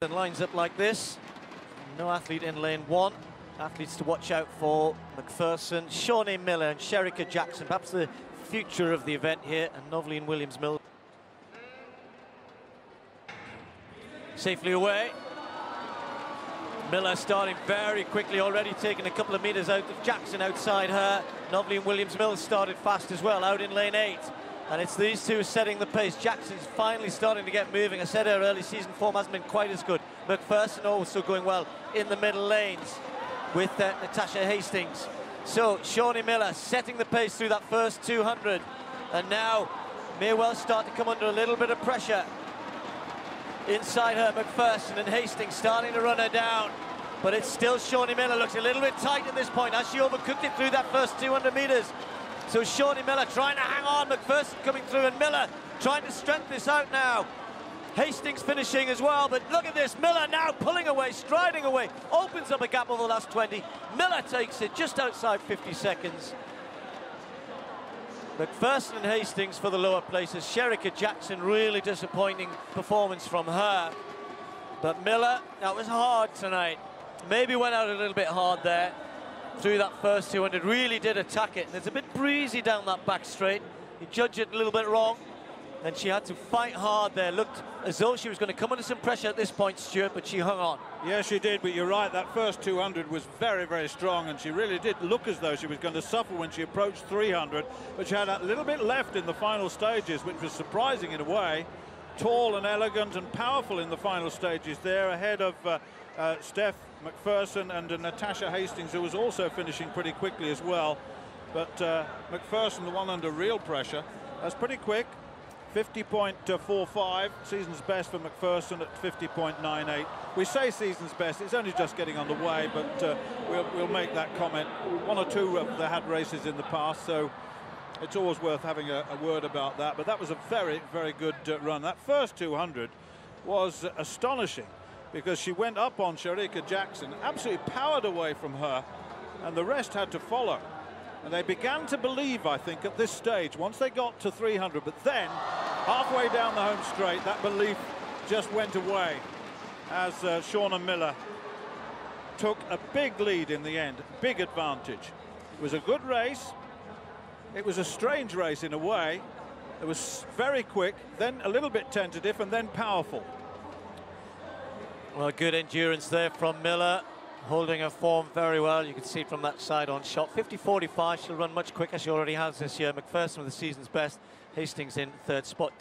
And lines up like this. No athlete in lane one. Athletes to watch out for: McPherson, Shawnee Miller and Sherika Jackson. Perhaps the future of the event here. And Noveline Williams-Mills safely away. Miller starting very quickly, already taking a couple of meters out of Jackson outside her. Noveline Williams-Mills started fast as well, out in lane 8. And it's these two setting the pace. Jackson's finally starting to get moving. I said her early season form hasn't been quite as good. McPherson also going well in the middle lanes with Natasha Hastings. So Shawnee Miller setting the pace through that first 200. And now may well start to come under a little bit of pressure. Inside her, McPherson and Hastings starting to run her down. But it's still Shawnee Miller. Looks a little bit tight at this point as she overcooked it through that first 200 meters. So Shawnee Miller trying to hang on, McPherson coming through, and Miller trying to strengthen this out now. Hastings finishing as well, but look at this, Miller now pulling away, striding away, opens up a gap over the last 20. Miller takes it just outside 50 seconds. McPherson and Hastings for the lower places. Sherika Jackson, really disappointing performance from her. But Miller, that was hard tonight. Maybe went out a little bit hard there through that first 200, really did attack it. And it's a bit breezy down that back straight. You judge it a little bit wrong. And she had to fight hard there. Looked as though she was going to come under some pressure at this point, Stuart, but she hung on. Yeah, she did, but you're right, that first 200 was very, very strong, and she really did look as though she was going to suffer when she approached 300, but she had a little bit left in the final stages, which was surprising in a way. Tall and elegant and powerful in the final stages there, ahead of Steph McPherson and Natasha Hastings, who was also finishing pretty quickly as well. But McPherson, the one under real pressure, that's pretty quick. 50.45, season's best for McPherson at 50.98. We say season's best, it's only just getting on the way, but we'll make that comment. One or two of they had races in the past, so it's always worth having a word about that. But that was a very, very good run. That first 200 was astonishing, because she went up on Sherika Jackson, absolutely powered away from her, and the rest had to follow. And they began to believe, I think, at this stage, once they got to 300, but then, halfway down the home straight, that belief just went away as Shawnee Miller took a big lead in the end, big advantage. It was a good race. It was a strange race in a way. It was very quick, then a little bit tentative, and then powerful. Well, good endurance there from Miller, holding her form very well. You can see from that side-on shot. 50.45, she'll run much quicker. She already has this year. McPherson with the season's best. Hastings in third spot.